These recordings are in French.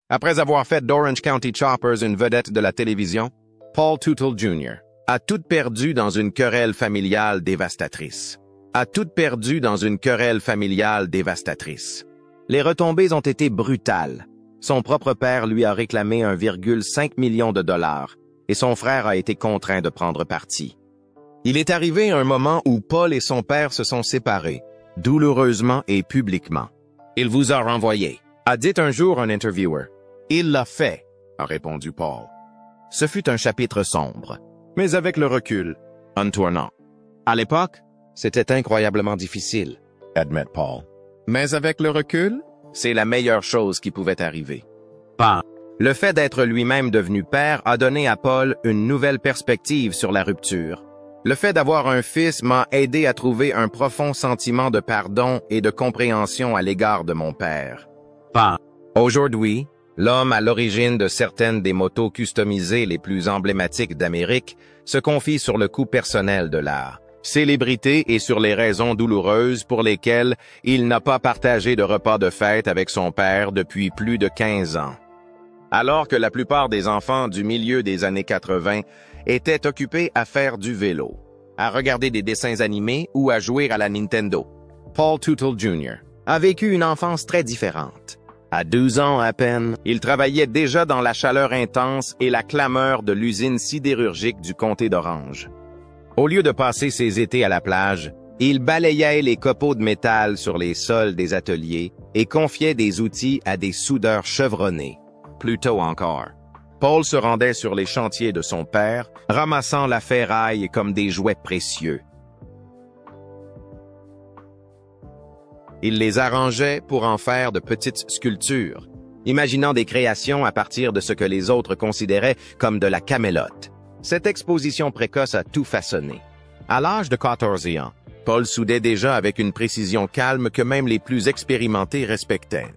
Après avoir fait d'Orange County Choppers une vedette de la télévision, Paul Tootle Jr. a tout perdu dans une querelle familiale dévastatrice. Les retombées ont été brutales. Son propre père lui a réclamé 1,5 million de dollars et son frère a été contraint de prendre parti. Il est arrivé un moment où Paul et son père se sont séparés, douloureusement et publiquement. Il vous a renvoyé, a dit un jour un interviewer. Il l'a fait, a répondu Paul. Ce fut un chapitre sombre, mais avec le recul, un tournant. À l'époque, c'était incroyablement difficile, admet Paul. Mais avec le recul, c'est la meilleure chose qui pouvait arriver. Le fait d'être lui-même devenu père a donné à Paul une nouvelle perspective sur la rupture. Le fait d'avoir un fils m'a aidé à trouver un profond sentiment de pardon et de compréhension à l'égard de mon père. Aujourd'hui, l'homme à l'origine de certaines des motos customisées les plus emblématiques d'Amérique se confie sur le coût personnel de la célébrité et sur les raisons douloureuses pour lesquelles il n'a pas partagé de repas de fête avec son père depuis plus de 15 ans. Alors que la plupart des enfants du milieu des années 80 étaient occupés à faire du vélo, à regarder des dessins animés ou à jouer à la Nintendo, Paul Tootle Jr. a vécu une enfance très différente. À 12 ans à peine, il travaillait déjà dans la chaleur intense et la clameur de l'usine sidérurgique du comté d'Orange. Au lieu de passer ses étés à la plage, il balayait les copeaux de métal sur les sols des ateliers et confiait des outils à des soudeurs chevronnés. Plus tôt encore, Paul se rendait sur les chantiers de son père, ramassant la ferraille comme des jouets précieux. Il les arrangeait pour en faire de petites sculptures, imaginant des créations à partir de ce que les autres considéraient comme de la camélote. Cette exposition précoce a tout façonné. À l'âge de 14 ans, Paul soudait déjà avec une précision calme que même les plus expérimentés respectaient.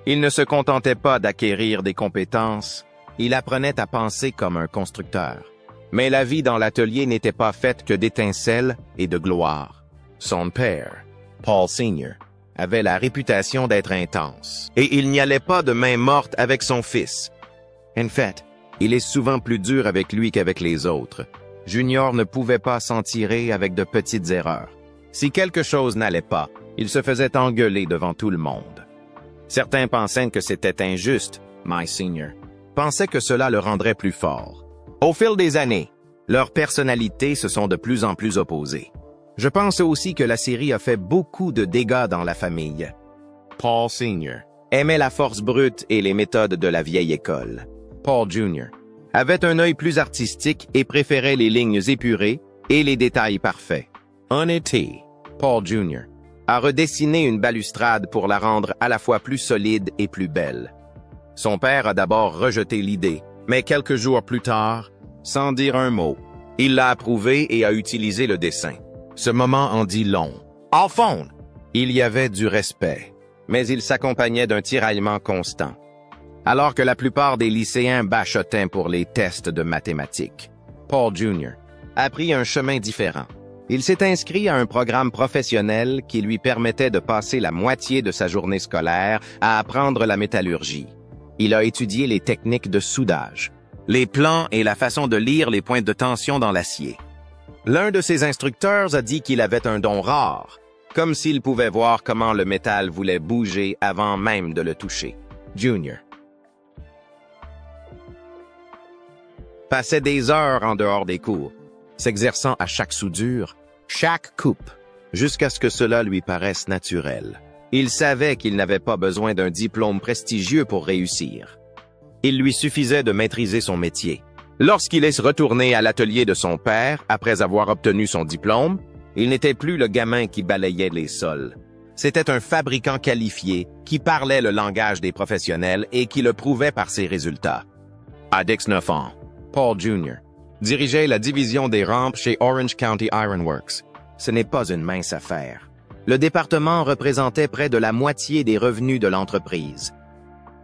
Il ne se contentait pas d'acquérir des compétences, il apprenait à penser comme un constructeur. Mais la vie dans l'atelier n'était pas faite que d'étincelles et de gloire. Son père, Paul Sr., avait la réputation d'être intense, et il n'y allait pas de main morte avec son fils. En fait, il est souvent plus dur avec lui qu'avec les autres. Junior ne pouvait pas s'en tirer avec de petites erreurs. Si quelque chose n'allait pas, il se faisait engueuler devant tout le monde. Certains pensaient que c'était injuste, My Senior pensait que cela le rendrait plus fort. Au fil des années, leurs personnalités se sont de plus en plus opposées. Je pense aussi que la série a fait beaucoup de dégâts dans la famille. Paul Sr. aimait la force brute et les méthodes de la vieille école. Paul Jr. avait un œil plus artistique et préférait les lignes épurées et les détails parfaits. En été, Paul Jr. a redessiné une balustrade pour la rendre à la fois plus solide et plus belle. Son père a d'abord rejeté l'idée, mais quelques jours plus tard, sans dire un mot, il l'a approuvé et a utilisé le dessin. Ce moment en dit long. Au fond, il y avait du respect, mais il s'accompagnait d'un tiraillement constant. Alors que la plupart des lycéens bachotaient pour les tests de mathématiques, Paul Jr. a pris un chemin différent. Il s'est inscrit à un programme professionnel qui lui permettait de passer la moitié de sa journée scolaire à apprendre la métallurgie. Il a étudié les techniques de soudage, les plans et la façon de lire les points de tension dans l'acier. L'un de ses instructeurs a dit qu'il avait un don rare, comme s'il pouvait voir comment le métal voulait bouger avant même de le toucher. Junior passait des heures en dehors des cours, s'exerçant à chaque soudure, chaque coupe, jusqu'à ce que cela lui paraisse naturel. Il savait qu'il n'avait pas besoin d'un diplôme prestigieux pour réussir. Il lui suffisait de maîtriser son métier. Lorsqu'il est retourné à l'atelier de son père, après avoir obtenu son diplôme, il n'était plus le gamin qui balayait les sols. C'était un fabricant qualifié qui parlait le langage des professionnels et qui le prouvait par ses résultats. À 19 ans, Paul Jr. dirigeait la division des rampes chez Orange County Iron Works. Ce n'est pas une mince affaire. Le département représentait près de la moitié des revenus de l'entreprise.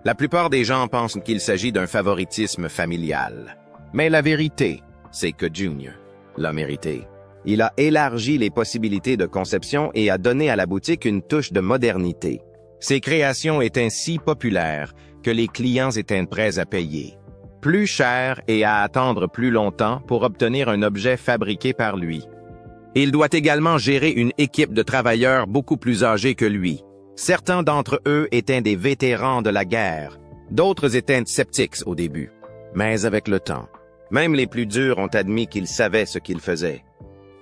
La plupart des gens pensent qu'il s'agit d'un favoritisme familial. Mais la vérité, c'est que Junior l'a mérité. Il a élargi les possibilités de conception et a donné à la boutique une touche de modernité. Ses créations étaient si populaires que les clients étaient prêts à payer plus cher et à attendre plus longtemps pour obtenir un objet fabriqué par lui. Il doit également gérer une équipe de travailleurs beaucoup plus âgés que lui. Certains d'entre eux étaient des vétérans de la guerre, d'autres étaient sceptiques au début. Mais avec le temps, même les plus durs ont admis qu'ils savaient ce qu'ils faisaient.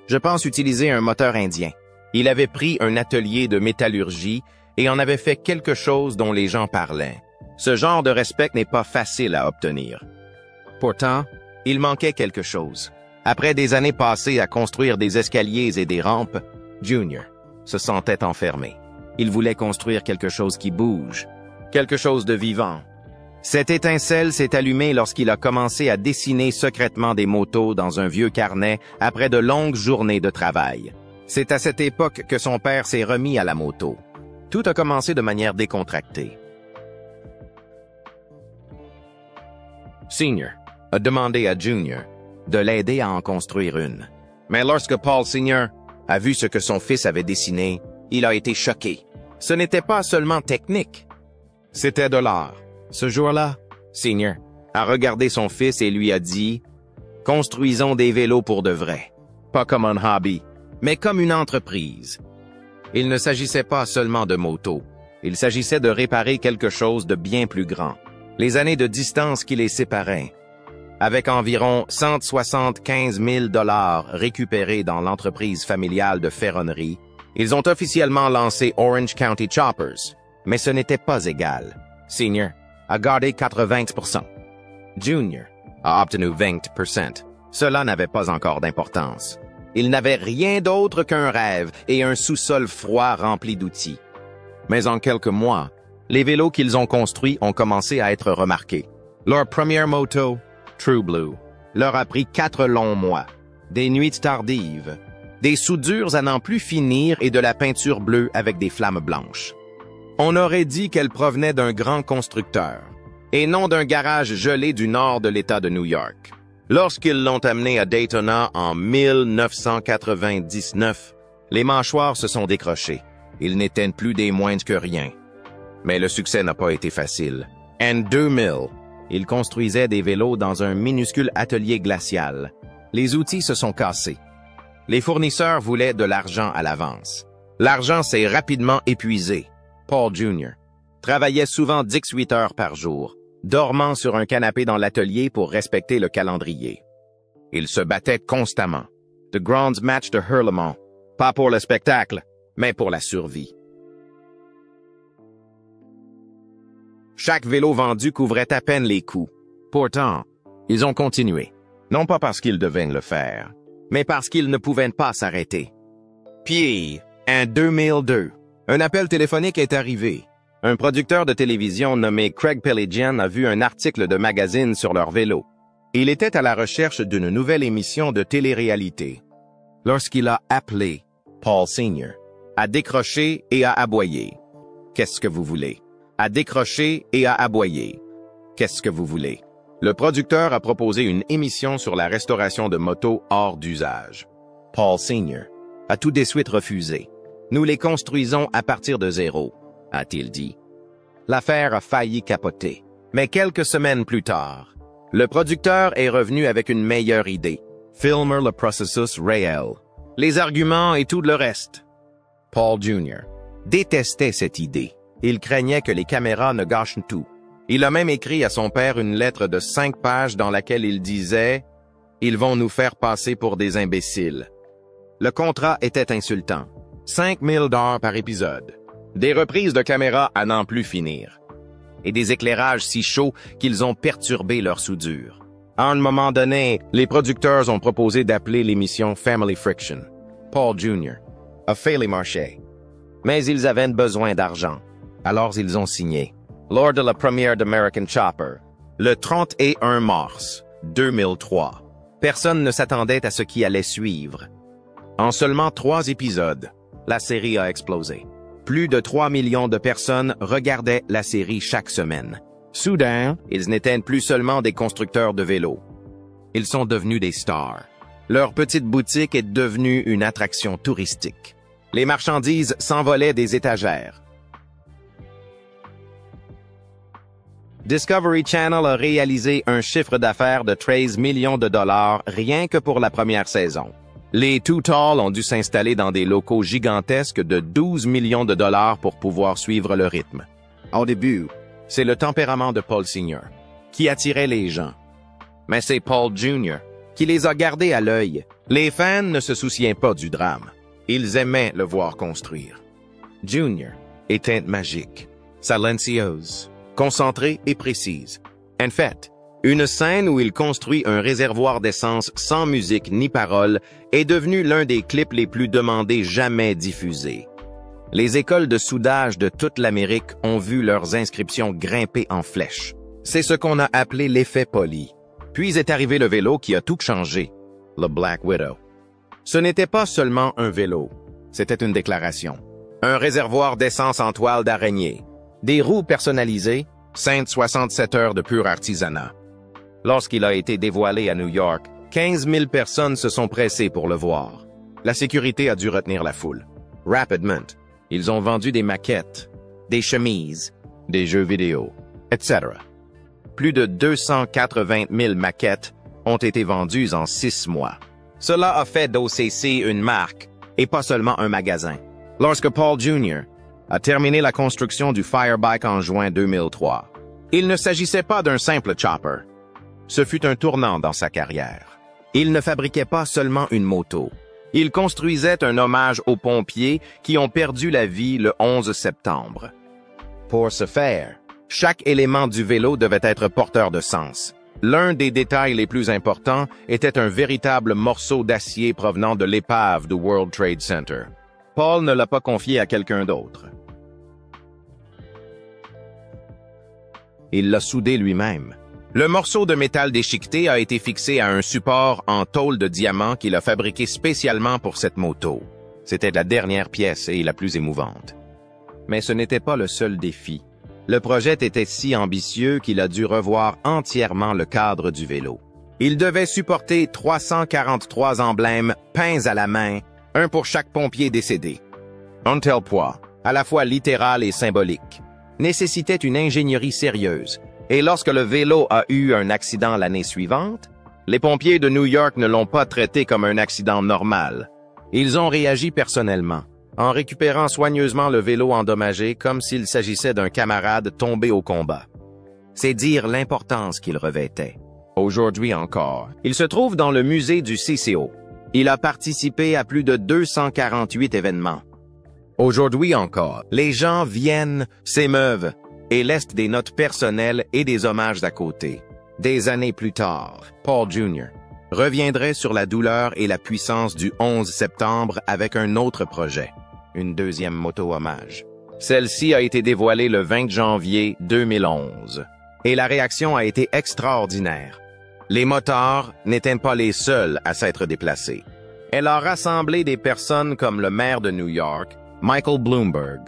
Je pense utiliser un moteur indien. Il avait pris un atelier de métallurgie et en avait fait quelque chose dont les gens parlaient. Ce genre de respect n'est pas facile à obtenir. Pourtant, il manquait quelque chose. Après des années passées à construire des escaliers et des rampes, Junior se sentait enfermé. Il voulait construire quelque chose qui bouge, quelque chose de vivant. Cette étincelle s'est allumée lorsqu'il a commencé à dessiner secrètement des motos dans un vieux carnet après de longues journées de travail. C'est à cette époque que son père s'est remis à la moto. Tout a commencé de manière décontractée. Senior a demandé à Junior de l'aider à en construire une. Mais lorsque Paul Senior a vu ce que son fils avait dessiné, il a été choqué. Ce n'était pas seulement technique, c'était de l'art. Ce jour-là, Senior a regardé son fils et lui a dit « Construisons des vélos pour de vrai, pas comme un hobby, mais comme une entreprise. » Il ne s'agissait pas seulement de motos, il s'agissait de réparer quelque chose de bien plus grand. Les années de distance qui les séparaient. Avec environ 175 000 $ récupérés dans l'entreprise familiale de ferronnerie, ils ont officiellement lancé Orange County Choppers, mais ce n'était pas égal. Senior a gardé 80%. Junior a obtenu 20%. Cela n'avait pas encore d'importance. Ils n'avaient rien d'autre qu'un rêve et un sous-sol froid rempli d'outils. Mais en quelques mois, les vélos qu'ils ont construits ont commencé à être remarqués. Leur première moto, True Blue, leur a pris 4 longs mois, des nuits tardives, des soudures à n'en plus finir et de la peinture bleue avec des flammes blanches. On aurait dit qu'elle provenait d'un grand constructeur, et non d'un garage gelé du nord de l'État de New York. Lorsqu'ils l'ont amené à Daytona en 1999, les mâchoires se sont décrochées. Ils n'étaient plus des moindres que rien. Mais le succès n'a pas été facile. En 2000, ils construisaient des vélos dans un minuscule atelier glacial. Les outils se sont cassés. Les fournisseurs voulaient de l'argent à l'avance. L'argent s'est rapidement épuisé. Paul Jr. travaillait souvent 18 heures par jour, dormant sur un canapé dans l'atelier pour respecter le calendrier. Il se battait constamment. De grands matchs de hurlement, pas pour le spectacle, mais pour la survie. Chaque vélo vendu couvrait à peine les coûts. Pourtant, ils ont continué. Non pas parce qu'ils devaient le faire, mais parce qu'ils ne pouvaient pas s'arrêter. Puis, en 2002, un appel téléphonique est arrivé. Un producteur de télévision nommé Craig Peligian a vu un article de magazine sur leur vélo. Il était à la recherche d'une nouvelle émission de télé-réalité. Lorsqu'il a appelé, Paul Sr. a décroché et a aboyé. Qu'est-ce que vous voulez? A décroché et a aboyé. Qu'est-ce que vous voulez? Le producteur a proposé une émission sur la restauration de motos hors d'usage. Paul Sr. a tout de suite refusé. Nous les construisons à partir de zéro, a-t-il dit. L'affaire a failli capoter. Mais quelques semaines plus tard, le producteur est revenu avec une meilleure idée. Filmer le processus réel. Les arguments et tout le reste. Paul Jr. détestait cette idée. Il craignait que les caméras ne gâchent tout. Il a même écrit à son père une lettre de 5 pages dans laquelle il disait « Ils vont nous faire passer pour des imbéciles ». Le contrat était insultant. 5 000 $ par épisode. Des reprises de caméras à n'en plus finir. Et des éclairages si chauds qu'ils ont perturbé leur soudure. À un moment donné, les producteurs ont proposé d'appeler l'émission Family Friction. Paul Jr. a fait les marchés. Mais ils avaient besoin d'argent. Alors ils ont signé. Lors de la première d'American Chopper, le 31 mars 2003, personne ne s'attendait à ce qui allait suivre. En seulement 3 épisodes, la série a explosé. Plus de 3 millions de personnes regardaient la série chaque semaine. Soudain, ils n'étaient plus seulement des constructeurs de vélos. Ils sont devenus des stars. Leur petite boutique est devenue une attraction touristique. Les marchandises s'envolaient des étagères. Discovery Channel a réalisé un chiffre d'affaires de 13 millions de dollars rien que pour la première saison. Les Too Tall ont dû s'installer dans des locaux gigantesques de 12 millions de dollars pour pouvoir suivre le rythme. Au début, c'est le tempérament de Paul Sr. qui attirait les gens. Mais c'est Paul Jr. qui les a gardés à l'œil. Les fans ne se souciaient pas du drame. Ils aimaient le voir construire. Junior est teinte magique, silencieuse, concentrée et précise. En fait, une scène où il construit un réservoir d'essence sans musique ni paroles est devenue l'un des clips les plus demandés jamais diffusés. Les écoles de soudage de toute l'Amérique ont vu leurs inscriptions grimper en flèche. C'est ce qu'on a appelé l'effet Polly. Puis est arrivé le vélo qui a tout changé, le Black Widow. Ce n'était pas seulement un vélo, c'était une déclaration. Un réservoir d'essence en toile d'araignée, des roues personnalisées, 67 heures de pur artisanat. Lorsqu'il a été dévoilé à New York, 15 000 personnes se sont pressées pour le voir. La sécurité a dû retenir la foule. Rapidement, ils ont vendu des maquettes, des chemises, des jeux vidéo, etc. Plus de 280 000 maquettes ont été vendues en 6 mois. Cela a fait d'OCC une marque et pas seulement un magasin. Lorsque Paul Jr. a terminé la construction du Firebike en juin 2003, il ne s'agissait pas d'un simple chopper. Ce fut un tournant dans sa carrière. Il ne fabriquait pas seulement une moto. Il construisait un hommage aux pompiers qui ont perdu la vie le 11 septembre. Pour ce faire, chaque élément du vélo devait être porteur de sens. L'un des détails les plus importants était un véritable morceau d'acier provenant de l'épave du World Trade Center. Paul ne l'a pas confié à quelqu'un d'autre. Il l'a soudé lui-même. Le morceau de métal déchiqueté a été fixé à un support en tôle de diamant qu'il a fabriqué spécialement pour cette moto. C'était la dernière pièce et la plus émouvante. Mais ce n'était pas le seul défi. Le projet était si ambitieux qu'il a dû revoir entièrement le cadre du vélo. Il devait supporter 343 emblèmes peints à la main, un pour chaque pompier décédé. Un tel poids, à la fois littéral et symbolique, nécessitait une ingénierie sérieuse. Et lorsque le vélo a eu un accident l'année suivante, les pompiers de New York ne l'ont pas traité comme un accident normal. Ils ont réagi personnellement, en récupérant soigneusement le vélo endommagé comme s'il s'agissait d'un camarade tombé au combat. C'est dire l'importance qu'il revêtait. Aujourd'hui encore, il se trouve dans le musée du CCO. Il a participé à plus de 248 événements. Aujourd'hui encore, les gens viennent, s'émeuvent et laissent des notes personnelles et des hommages à côté. Des années plus tard, Paul Jr. reviendrait sur la douleur et la puissance du 11 septembre avec un autre projet, une deuxième moto-hommage. Celle-ci a été dévoilée le 20 janvier 2011, et la réaction a été extraordinaire. Les motards n'étaient pas les seuls à s'être déplacés. Elle a rassemblé des personnes comme le maire de New York, Michael Bloomberg,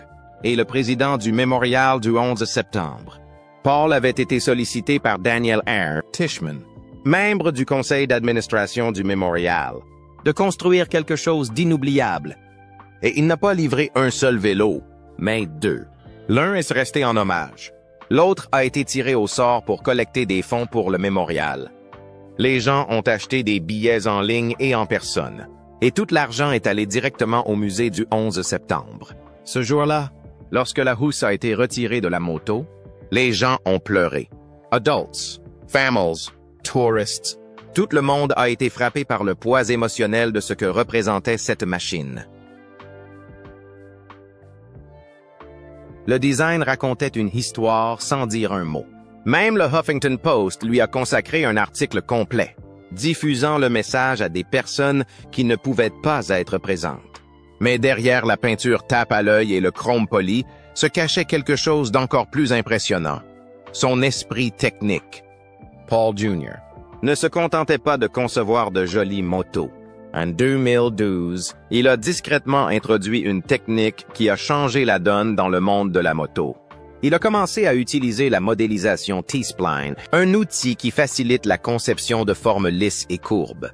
et le président du mémorial du 11 septembre. Paul avait été sollicité par Daniel R. Tishman, membre du conseil d'administration du mémorial, de construire quelque chose d'inoubliable. Et il n'a pas livré un seul vélo, mais 2. L'un est resté en hommage. L'autre a été tiré au sort pour collecter des fonds pour le mémorial. Les gens ont acheté des billets en ligne et en personne. Et tout l'argent est allé directement au musée du 11 septembre. Ce jour-là, lorsque la housse a été retirée de la moto, les gens ont pleuré. Adults, families, tourists, tout le monde a été frappé par le poids émotionnel de ce que représentait cette machine. Le design racontait une histoire sans dire un mot. Même le Huffington Post lui a consacré un article complet, diffusant le message à des personnes qui ne pouvaient pas être présentes. Mais derrière la peinture tape à l'œil et le chrome poli se cachait quelque chose d'encore plus impressionnant, son esprit technique. Paul Jr. ne se contentait pas de concevoir de jolies motos. En 2012, il a discrètement introduit une technique qui a changé la donne dans le monde de la moto. Il a commencé à utiliser la modélisation T-Spline, un outil qui facilite la conception de formes lisses et courbes.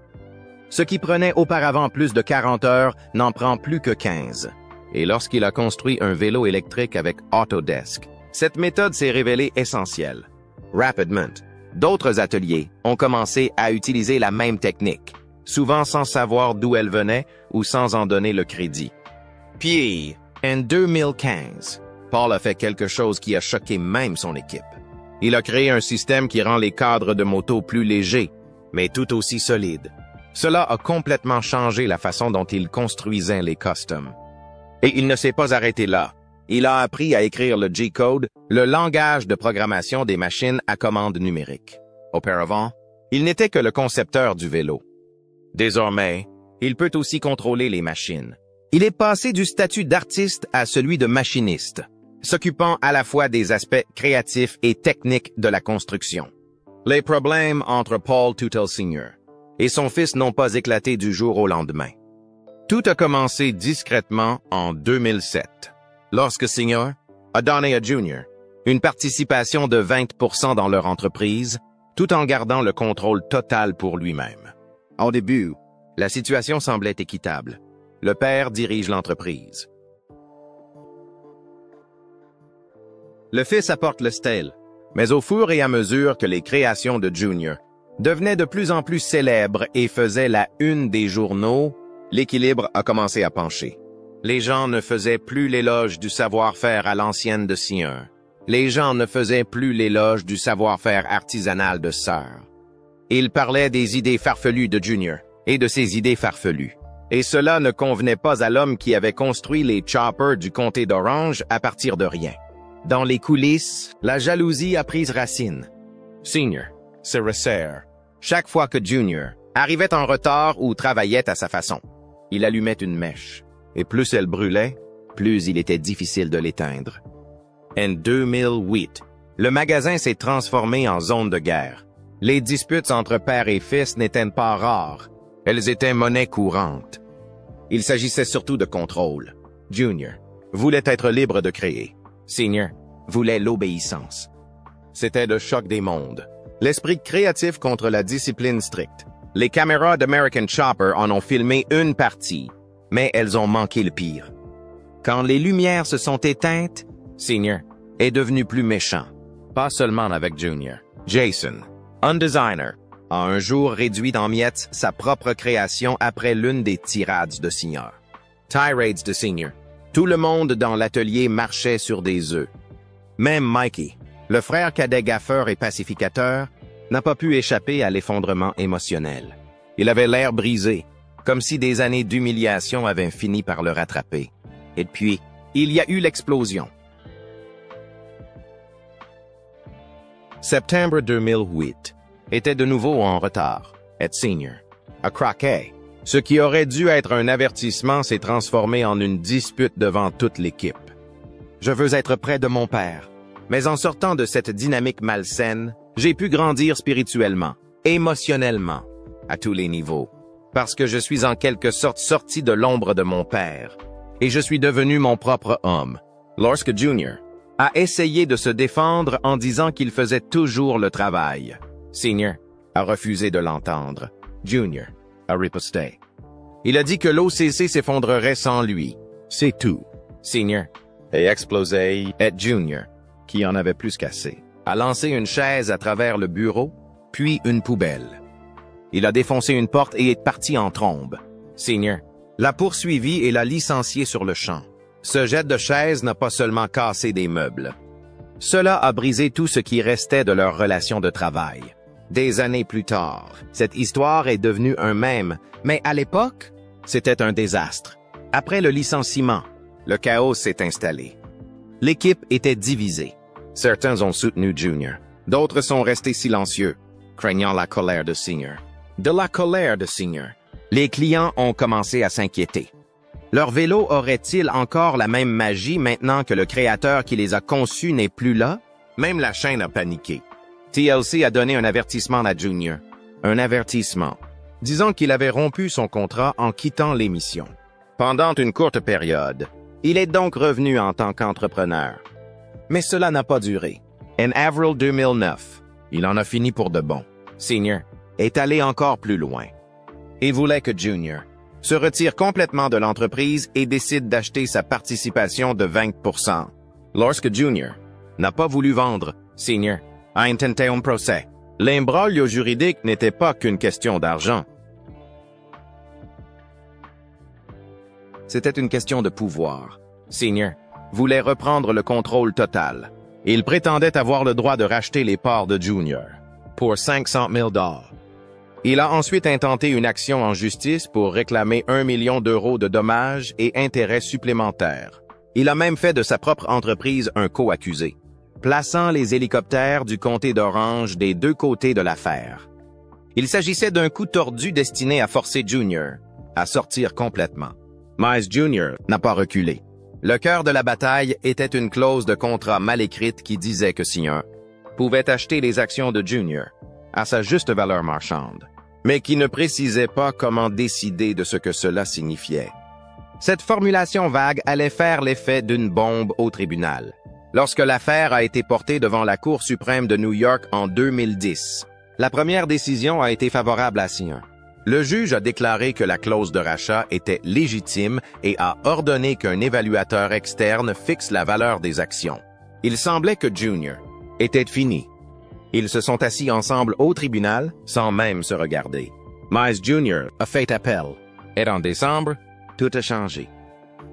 Ce qui prenait auparavant plus de 40 heures n'en prend plus que 15. Et lorsqu'il a construit un vélo électrique avec Autodesk, cette méthode s'est révélée essentielle. Rapidement, d'autres ateliers ont commencé à utiliser la même technique, souvent sans savoir d'où elle venait ou sans en donner le crédit. Puis, en 2015, Paul a fait quelque chose qui a choqué même son équipe. Il a créé un système qui rend les cadres de moto plus légers, mais tout aussi solides. Cela a complètement changé la façon dont il construisait les customs. Et il ne s'est pas arrêté là. Il a appris à écrire le G-code, le langage de programmation des machines à commande numérique. Auparavant, il n'était que le concepteur du vélo. Désormais, il peut aussi contrôler les machines. Il est passé du statut d'artiste à celui de machiniste, s'occupant à la fois des aspects créatifs et techniques de la construction. Les problèmes entre Paul Tuttle Sr. et son fils n'ont pas éclaté du jour au lendemain. Tout a commencé discrètement en 2007, lorsque Sr. a donné à Junior une participation de 20% dans leur entreprise, tout en gardant le contrôle total pour lui-même. Au début, la situation semblait équitable. Le père dirige l'entreprise. Le fils apporte le style, mais au fur et à mesure que les créations de Junior devenaient de plus en plus célèbres et faisaient la une des journaux, l'équilibre a commencé à pencher. Les gens ne faisaient plus l'éloge du savoir-faire à l'ancienne de Sr. Les gens ne faisaient plus l'éloge du savoir-faire artisanal de Sœur. Ils parlaient des idées farfelues de Junior et de ses idées farfelues. Et cela ne convenait pas à l'homme qui avait construit les choppers du comté d'Orange à partir de rien. Dans les coulisses, la jalousie a pris racine. Sr. se resserre chaque fois que Junior arrivait en retard ou travaillait à sa façon. Il allumait une mèche, et plus elle brûlait, plus il était difficile de l'éteindre. En 2008, le magasin s'est transformé en zone de guerre. Les disputes entre père et fils n'étaient pas rares. Elles étaient monnaie courante. Il s'agissait surtout de contrôle. Junior voulait être libre de créer. Sr. voulait l'obéissance. C'était le choc des mondes. L'esprit créatif contre la discipline stricte. Les caméras d'American Chopper en ont filmé une partie, mais elles ont manqué le pire. Quand les lumières se sont éteintes, Sr. est devenu plus méchant. Pas seulement avec Junior. Jason, un designer, a un jour réduit en miettes sa propre création après l'une des tirades de Sr. Tirades de Sr. Tout le monde dans l'atelier marchait sur des œufs. Même Mikey, le frère cadet gaffeur et pacificateur, n'a pas pu échapper à l'effondrement émotionnel. Il avait l'air brisé, comme si des années d'humiliation avaient fini par le rattraper. Et puis, il y a eu l'explosion. Septembre 2008 était de nouveau en retard, et Sr. a craqué. Ce qui aurait dû être un avertissement s'est transformé en une dispute devant toute l'équipe. Je veux être près de mon père, mais en sortant de cette dynamique malsaine, j'ai pu grandir spirituellement, émotionnellement, à tous les niveaux, parce que je suis en quelque sorte sorti de l'ombre de mon père, et je suis devenu mon propre homme. Lorsque Junior a essayé de se défendre en disant qu'il faisait toujours le travail, Sr. a refusé de l'entendre. Junior a riposté. Il a dit que l'OCC s'effondrerait sans lui. C'est tout. Sr. a explosé et Junior, qui en avait plus qu'assez, a lancé une chaise à travers le bureau, puis une poubelle. Il a défoncé une porte et est parti en trombe. Sr. l'a poursuivi et l'a licencié sur le champ. Ce jet de chaise n'a pas seulement cassé des meubles. Cela a brisé tout ce qui restait de leur relation de travail. Des années plus tard, cette histoire est devenue un mème, mais à l'époque, c'était un désastre. Après le licenciement, le chaos s'est installé. L'équipe était divisée. Certains ont soutenu Junior, d'autres sont restés silencieux, craignant la colère de Sr. De la colère de Sr. Les clients ont commencé à s'inquiéter. Leur vélo aurait-il encore la même magie maintenant que le créateur qui les a conçus n'est plus là? Même la chaîne a paniqué. TLC a donné un avertissement à Junior. Un avertissement, disant qu'il avait rompu son contrat en quittant l'émission. Pendant une courte période, il est donc revenu en tant qu'entrepreneur. Mais cela n'a pas duré. En avril 2009, il en a fini pour de bon. Sr. est allé encore plus loin. Il voulait que Junior se retire complètement de l'entreprise et décide d'acheter sa participation de 20%. Lorsque Junior n'a pas voulu vendre, Sr. a intenté un procès. L'imbroglio juridique n'était pas qu'une question d'argent. C'était une question de pouvoir. Senior voulait reprendre le contrôle total. Il prétendait avoir le droit de racheter les parts de Junior pour 500 000 $. Il a ensuite intenté une action en justice pour réclamer 1 million d'euros de dommages et intérêts supplémentaires. Il a même fait de sa propre entreprise un co-accusé, plaçant les hélicoptères du comté d'Orange des deux côtés de l'affaire. Il s'agissait d'un coup tordu destiné à forcer Junior à sortir complètement. Mize Jr. n'a pas reculé. Le cœur de la bataille était une clause de contrat mal écrite qui disait que Senior pouvait acheter les actions de Junior à sa juste valeur marchande, mais qui ne précisait pas comment décider de ce que cela signifiait. Cette formulation vague allait faire l'effet d'une bombe au tribunal. Lorsque l'affaire a été portée devant la Cour suprême de New York en 2010, la première décision a été favorable à Senior. Le juge a déclaré que la clause de rachat était légitime et a ordonné qu'un évaluateur externe fixe la valeur des actions. Il semblait que Junior était fini. Ils se sont assis ensemble au tribunal sans même se regarder. Mize Jr. a fait appel. Et en décembre, tout a changé.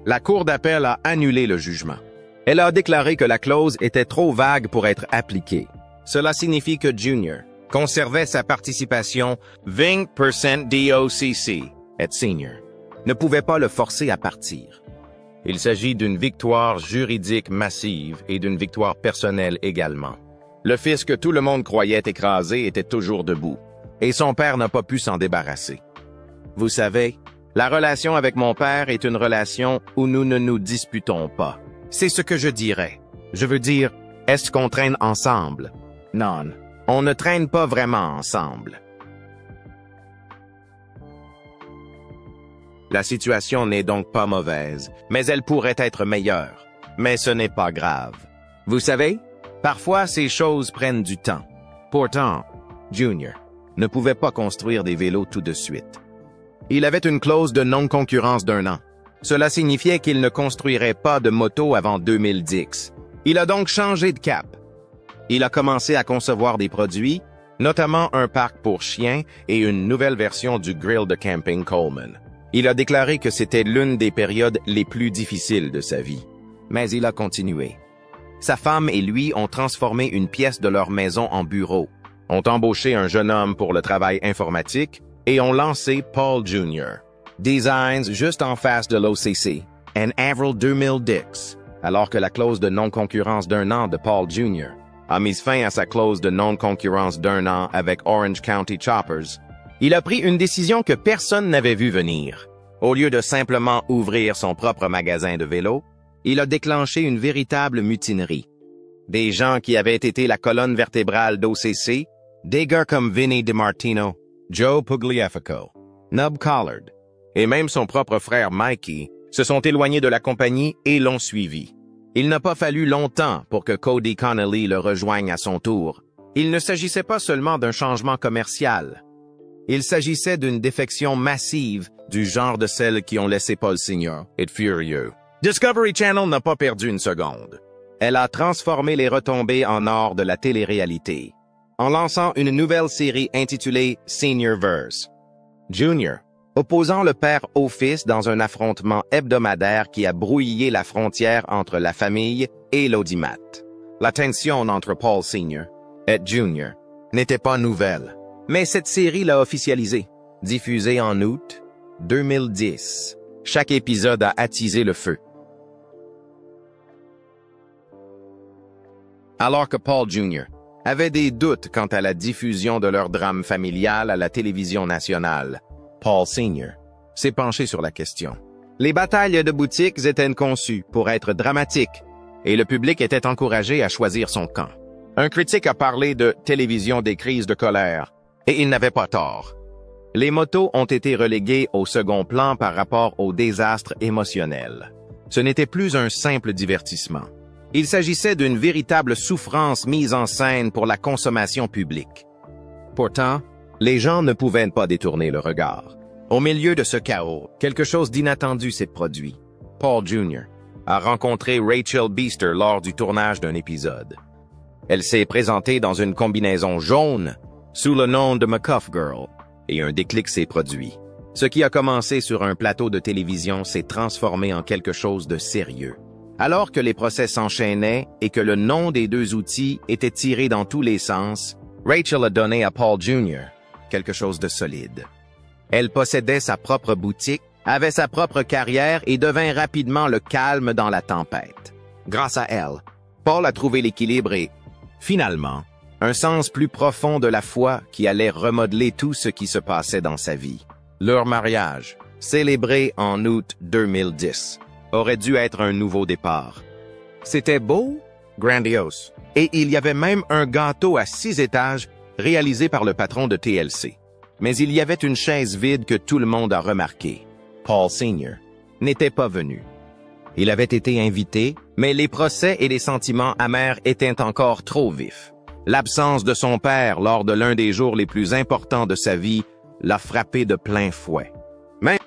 La Cour d'appel a annulé le jugement. Elle a déclaré que la clause était trop vague pour être appliquée. Cela signifie que Junior conservait sa participation 20% d'OCC et Senior ne pouvait pas le forcer à partir. Il s'agit d'une victoire juridique massive et d'une victoire personnelle également. Le fils que tout le monde croyait écrasé était toujours debout, et son père n'a pas pu s'en débarrasser. Vous savez, la relation avec mon père est une relation où nous ne nous disputons pas. C'est ce que je dirais. Je veux dire, est-ce qu'on traîne ensemble? Non. On ne traîne pas vraiment ensemble. La situation n'est donc pas mauvaise, mais elle pourrait être meilleure. Mais ce n'est pas grave. Vous savez, parfois ces choses prennent du temps. Pourtant, Junior ne pouvait pas construire des vélos tout de suite. Il avait une clause de non-concurrence d'1 an. Cela signifiait qu'il ne construirait pas de moto avant 2010. Il a donc changé de cap. Il a commencé à concevoir des produits, notamment un parc pour chiens et une nouvelle version du grill de camping Coleman. Il a déclaré que c'était l'une des périodes les plus difficiles de sa vie. Mais il a continué. Sa femme et lui ont transformé une pièce de leur maison en bureau, ont embauché un jeune homme pour le travail informatique et ont lancé Paul Jr. Designs juste en face de l'OCC, en avril 2010, alors que la clause de non-concurrence d'1 an de Paul Jr. a mis fin à sa clause de non-concurrence d'1 an avec Orange County Choppers. Il a pris une décision que personne n'avait vu venir. Au lieu de simplement ouvrir son propre magasin de vélos, il a déclenché une véritable mutinerie. Des gens qui avaient été la colonne vertébrale d'OCC, des gars comme Vinny DiMartino, Joe Pugliafico, Nub Collard, et même son propre frère Mikey, se sont éloignés de la compagnie et l'ont suivi. Il n'a pas fallu longtemps pour que Cody Connolly le rejoigne à son tour. Il ne s'agissait pas seulement d'un changement commercial. Il s'agissait d'une défection massive du genre de celles qui ont laissé Paul Senior être furieux. Discovery Channel n'a pas perdu une seconde. Elle a transformé les retombées en or de la télé-réalité, en lançant une nouvelle série intitulée Seniorverse. Junior, opposant le père au fils dans un affrontement hebdomadaire qui a brouillé la frontière entre la famille et l'audimat. La tension entre Paul Senior et Junior n'était pas nouvelle, mais cette série l'a officialisée. Diffusée en août 2010, chaque épisode a attisé le feu. Alors que Paul Jr. avait des doutes quant à la diffusion de leur drame familial à la télévision nationale, Paul Sr. s'est penché sur la question. Les batailles de boutiques étaient conçues pour être dramatiques, et le public était encouragé à choisir son camp. Un critique a parlé de télévision des crises de colère, et il n'avait pas tort. Les motos ont été reléguées au second plan par rapport au désastre émotionnel. Ce n'était plus un simple divertissement. Il s'agissait d'une véritable souffrance mise en scène pour la consommation publique. Pourtant, les gens ne pouvaient pas détourner le regard. Au milieu de ce chaos, quelque chose d'inattendu s'est produit. Paul Jr. a rencontré Rachel Beaster lors du tournage d'un épisode. Elle s'est présentée dans une combinaison jaune, sous le nom de McCuff Girl, et un déclic s'est produit. Ce qui a commencé sur un plateau de télévision s'est transformé en quelque chose de sérieux. Alors que les procès s'enchaînaient et que le nom des deux outils était tiré dans tous les sens, Rachel a donné à Paul Jr. quelque chose de solide. Elle possédait sa propre boutique, avait sa propre carrière et devint rapidement le calme dans la tempête. Grâce à elle, Paul a trouvé l'équilibre et, finalement, un sens plus profond de la foi qui allait remodeler tout ce qui se passait dans sa vie. Leur mariage, célébré en août 2010, aurait dû être un nouveau départ. C'était beau, grandiose, et il y avait même un gâteau à 6 étages réalisé par le patron de TLC. Mais il y avait une chaise vide que tout le monde a remarqué. Paul Sr. n'était pas venu. Il avait été invité, mais les procès et les sentiments amers étaient encore trop vifs. L'absence de son père lors de l'un des jours les plus importants de sa vie l'a frappé de plein fouet. Même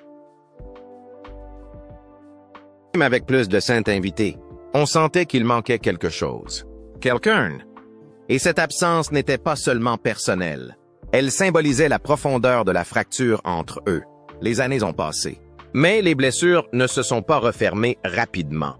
avec plus de 5 invités, on sentait qu'il manquait quelque chose. Quelqu'un. Et cette absence n'était pas seulement personnelle. Elle symbolisait la profondeur de la fracture entre eux. Les années ont passé. Mais les blessures ne se sont pas refermées rapidement.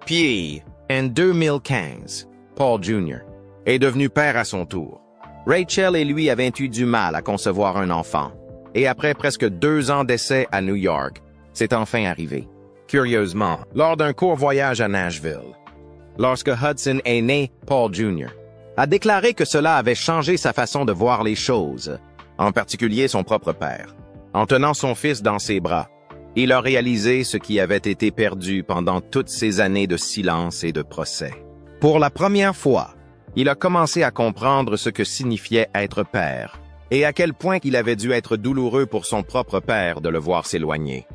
Puis, en 2015, Paul Jr. est devenu père à son tour. Rachel et lui avaient eu du mal à concevoir un enfant. Et après presque 2 ans d'essai à New York, c'est enfin arrivé. Curieusement, lors d'un court voyage à Nashville, lorsque Hudson est né, Paul Jr. a déclaré que cela avait changé sa façon de voir les choses, en particulier son propre père. En tenant son fils dans ses bras, il a réalisé ce qui avait été perdu pendant toutes ces années de silence et de procès. Pour la première fois, il a commencé à comprendre ce que signifiait être père, et à quel point il avait dû être douloureux pour son propre père de le voir s'éloigner.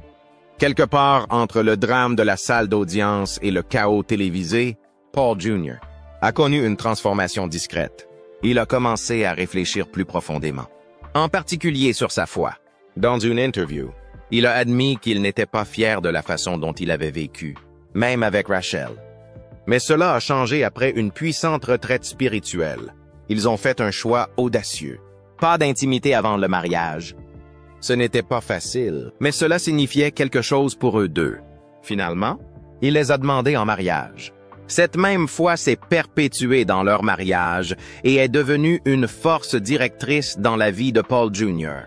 Quelque part entre le drame de la salle d'audience et le chaos télévisé, Paul Jr. a connu une transformation discrète. Il a commencé à réfléchir plus profondément, en particulier sur sa foi. Dans une interview, il a admis qu'il n'était pas fier de la façon dont il avait vécu, même avec Rachel. Mais cela a changé après une puissante retraite spirituelle. Ils ont fait un choix audacieux. Pas d'intimité avant le mariage. Ce n'était pas facile, mais cela signifiait quelque chose pour eux deux. Finalement, il les a demandés en mariage. Cette même foi s'est perpétuée dans leur mariage et est devenue une force directrice dans la vie de Paul Jr.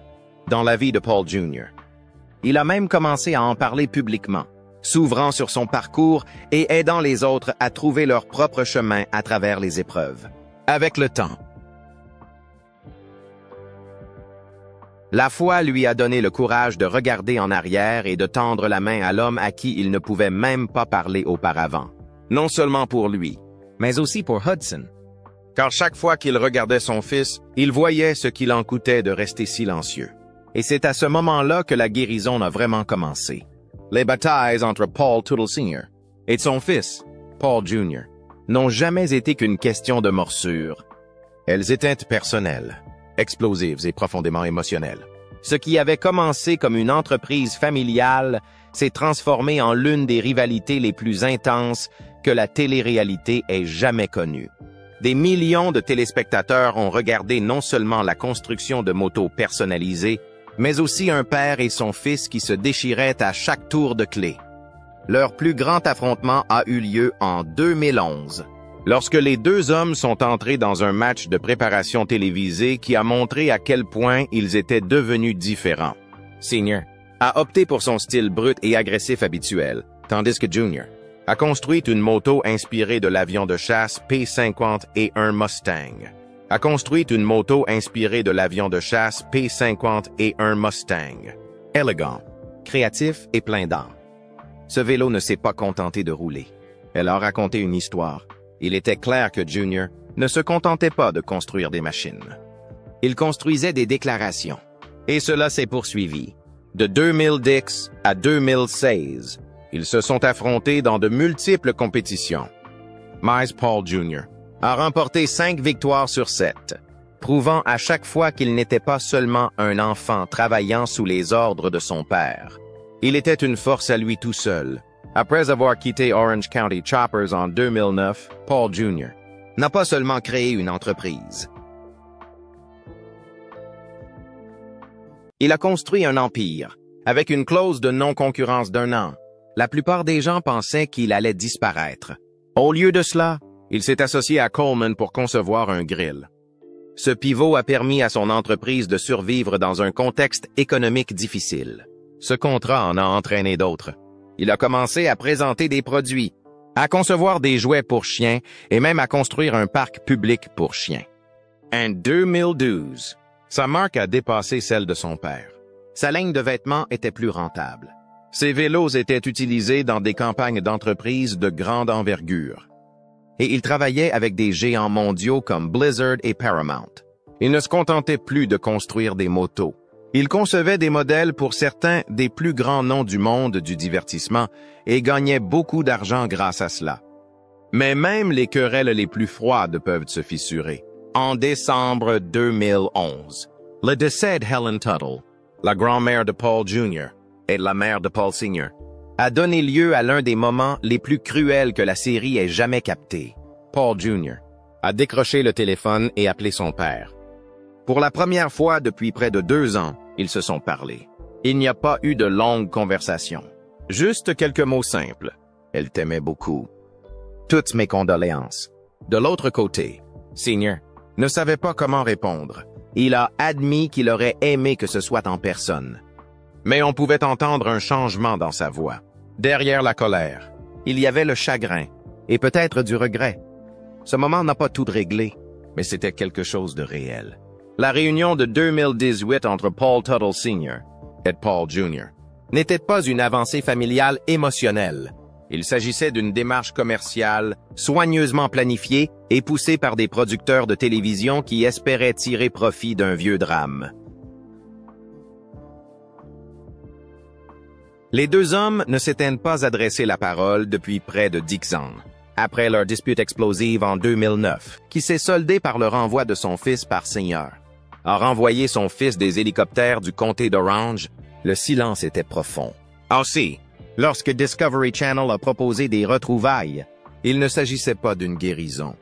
Il a même commencé à en parler publiquement, s'ouvrant sur son parcours et aidant les autres à trouver leur propre chemin à travers les épreuves. Avec le temps, la foi lui a donné le courage de regarder en arrière et de tendre la main à l'homme à qui il ne pouvait même pas parler auparavant. Non seulement pour lui, mais aussi pour Hudson. Car chaque fois qu'il regardait son fils, il voyait ce qu'il en coûtait de rester silencieux. Et c'est à ce moment-là que la guérison a vraiment commencé. Les batailles entre Paul Tuttle Sr. et son fils, Paul Jr., n'ont jamais été qu'une question de morsure. Elles étaient personnelles, explosives et profondément émotionnelles. Ce qui avait commencé comme une entreprise familiale s'est transformé en l'une des rivalités les plus intenses que la télé-réalité ait jamais connue. Des millions de téléspectateurs ont regardé non seulement la construction de motos personnalisées, mais aussi un père et son fils qui se déchiraient à chaque tour de clé. Leur plus grand affrontement a eu lieu en 2011, lorsque les deux hommes sont entrés dans un match de préparation télévisée qui a montré à quel point ils étaient devenus différents. Senior a opté pour son style brut et agressif habituel, tandis que Junior a construit une moto inspirée de l'avion de chasse P-50 et un Mustang. Élégant, créatif et plein d'âme. Ce vélo ne s'est pas contenté de rouler. Elle a raconté une histoire. Il était clair que Junior ne se contentait pas de construire des machines. Il construisait des déclarations. Et cela s'est poursuivi. De 2010 à 2016, ils se sont affrontés dans de multiples compétitions. Mais Paul Jr. a remporté 5 victoires sur 7, prouvant à chaque fois qu'il n'était pas seulement un enfant travaillant sous les ordres de son père. Il était une force à lui tout seul. Après avoir quitté Orange County Choppers en 2009, Paul Jr. n'a pas seulement créé une entreprise. Il a construit un empire, avec une clause de non-concurrence d'1 an. La plupart des gens pensaient qu'il allait disparaître. Au lieu de cela, il s'est associé à Coleman pour concevoir un grill. Ce pivot a permis à son entreprise de survivre dans un contexte économique difficile. Ce contrat en a entraîné d'autres. Il a commencé à présenter des produits, à concevoir des jouets pour chiens et même à construire un parc public pour chiens. En 2012, sa marque a dépassé celle de son père. Sa ligne de vêtements était plus rentable. Ses vélos étaient utilisés dans des campagnes d'entreprises de grande envergure. Et il travaillait avec des géants mondiaux comme Blizzard et Paramount. Il ne se contentait plus de construire des motos. Il concevait des modèles pour certains des plus grands noms du monde du divertissement et gagnait beaucoup d'argent grâce à cela. Mais même les querelles les plus froides peuvent se fissurer. En décembre 2011, le décès de Helen Tuttle, la grand-mère de Paul Jr. et la mère de Paul Sr., a donné lieu à l'un des moments les plus cruels que la série ait jamais captés. Paul Jr. a décroché le téléphone et appelé son père. Pour la première fois depuis près de 2 ans, ils se sont parlé. Il n'y a pas eu de longues conversations. Juste quelques mots simples. Elle t'aimait beaucoup. Toutes mes condoléances. De l'autre côté, Senior ne savait pas comment répondre. Il a admis qu'il aurait aimé que ce soit en personne. Mais on pouvait entendre un changement dans sa voix. Derrière la colère, il y avait le chagrin et peut-être du regret. Ce moment n'a pas tout réglé, mais c'était quelque chose de réel. La réunion de 2018 entre Paul Tuttle Sr. et Paul Jr. n'était pas une avancée familiale émotionnelle. Il s'agissait d'une démarche commerciale soigneusement planifiée et poussée par des producteurs de télévision qui espéraient tirer profit d'un vieux drame. Les 2 hommes ne s'étaient pas adressé la parole depuis près de 10 ans, après leur dispute explosive en 2009, qui s'est soldée par le renvoi de son fils par Senior. A renvoyé son fils des hélicoptères du comté d'Orange, le silence était profond. Aussi, lorsque Discovery Channel a proposé des retrouvailles, il ne s'agissait pas d'une guérison.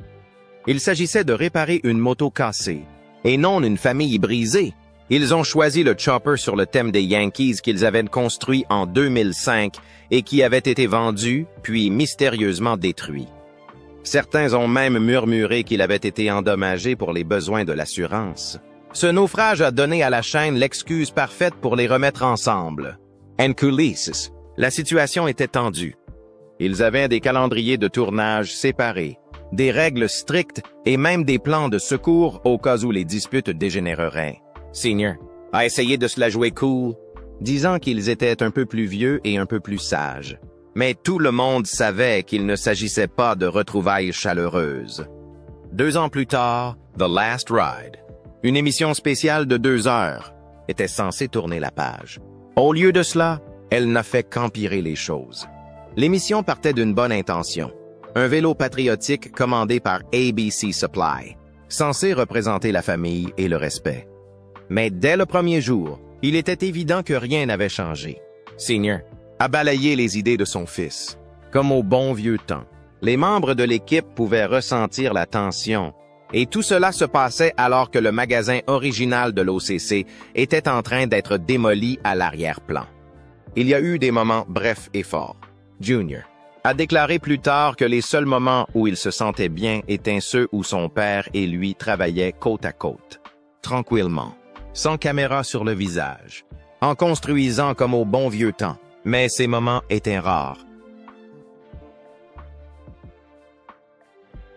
Il s'agissait de réparer une moto cassée, et non d'une famille brisée. Ils ont choisi le chopper sur le thème des Yankees qu'ils avaient construit en 2005 et qui avait été vendu, puis mystérieusement détruit. Certains ont même murmuré qu'il avait été endommagé pour les besoins de l'assurance. Ce naufrage a donné à la chaîne l'excuse parfaite pour les remettre ensemble. En coulisses, la situation était tendue. Ils avaient des calendriers de tournage séparés, des règles strictes et même des plans de secours au cas où les disputes dégénéreraient. Senior a essayé de se la jouer cool, disant qu'ils étaient un peu plus vieux et un peu plus sages. Mais tout le monde savait qu'il ne s'agissait pas de retrouvailles chaleureuses. 2 ans plus tard, The Last Ride, une émission spéciale de 2 heures, était censée tourner la page. Au lieu de cela, elle n'a fait qu'empirer les choses. L'émission partait d'une bonne intention. Un vélo patriotique commandé par ABC Supply, censé représenter la famille et le respect. Mais dès le premier jour, il était évident que rien n'avait changé. Senior a balayé les idées de son fils. Comme au bon vieux temps, les membres de l'équipe pouvaient ressentir la tension, et tout cela se passait alors que le magasin original de l'OCC était en train d'être démoli à l'arrière-plan. Il y a eu des moments brefs et forts. Junior a déclaré plus tard que les seuls moments où il se sentait bien étaient ceux où son père et lui travaillaient côte à côte, tranquillement, sans caméra sur le visage, en construisant comme au bon vieux temps. Mais ces moments étaient rares.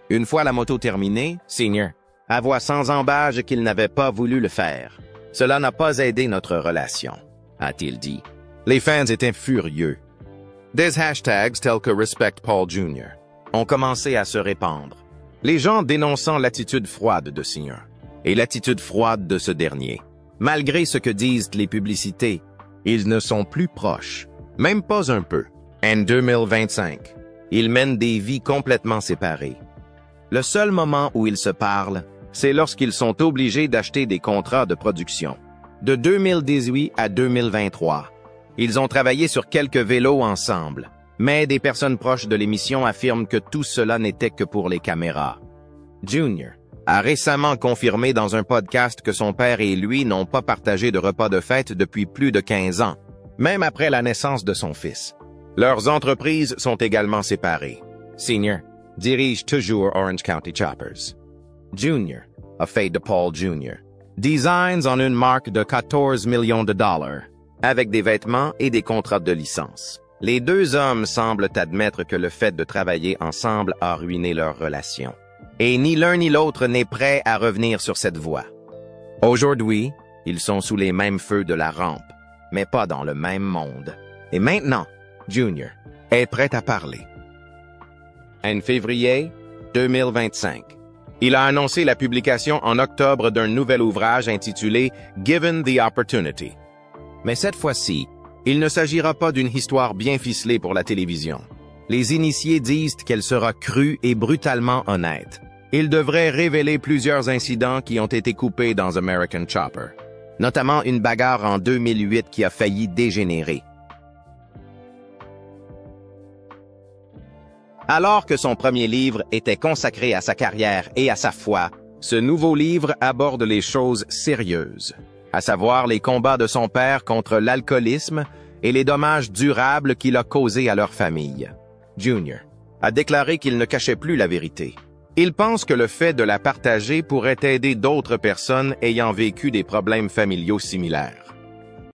Une fois la moto terminée, Senior avoua sans embâche qu'il n'avait pas voulu le faire. Cela n'a pas aidé notre relation, a-t-il dit. Les fans étaient furieux. Des hashtags tels que Respect Paul Jr. ont commencé à se répandre, les gens dénonçant l'attitude froide de Senior et l'attitude froide de ce dernier. Malgré ce que disent les publicités, ils ne sont plus proches, même pas un peu. En 2025, ils mènent des vies complètement séparées. Le seul moment où ils se parlent, c'est lorsqu'ils sont obligés d'acheter des contrats de production. De 2018 à 2023, ils ont travaillé sur quelques vélos ensemble, mais des personnes proches de l'émission affirment que tout cela n'était que pour les caméras. Junior a récemment confirmé dans un podcast que son père et lui n'ont pas partagé de repas de fête depuis plus de 15 ans, même après la naissance de son fils. Leurs entreprises sont également séparées. Senior dirige toujours Orange County Choppers. Junior a fait de Paul Jr. Designs en une marque de 14 millions de dollars, avec des vêtements et des contrats de licence. Les deux hommes semblent admettre que le fait de travailler ensemble a ruiné leur relation. Et ni l'un ni l'autre n'est prêt à revenir sur cette voie. Aujourd'hui, ils sont sous les mêmes feux de la rampe, mais pas dans le même monde. Et maintenant, Junior est prêt à parler. En février 2025, il a annoncé la publication en octobre d'un nouvel ouvrage intitulé « Given the Opportunity ». Mais cette fois-ci, il ne s'agira pas d'une histoire bien ficelée pour la télévision. Les initiés disent qu'elle sera crue et brutalement honnête. Il devrait révéler plusieurs incidents qui ont été coupés dans American Chopper, notamment une bagarre en 2008 qui a failli dégénérer. Alors que son premier livre était consacré à sa carrière et à sa foi, ce nouveau livre aborde les choses sérieuses, à savoir les combats de son père contre l'alcoolisme et les dommages durables qu'il a causés à leur famille. Junior a déclaré qu'il ne cachait plus la vérité. Il pense que le fait de la partager pourrait aider d'autres personnes ayant vécu des problèmes familiaux similaires.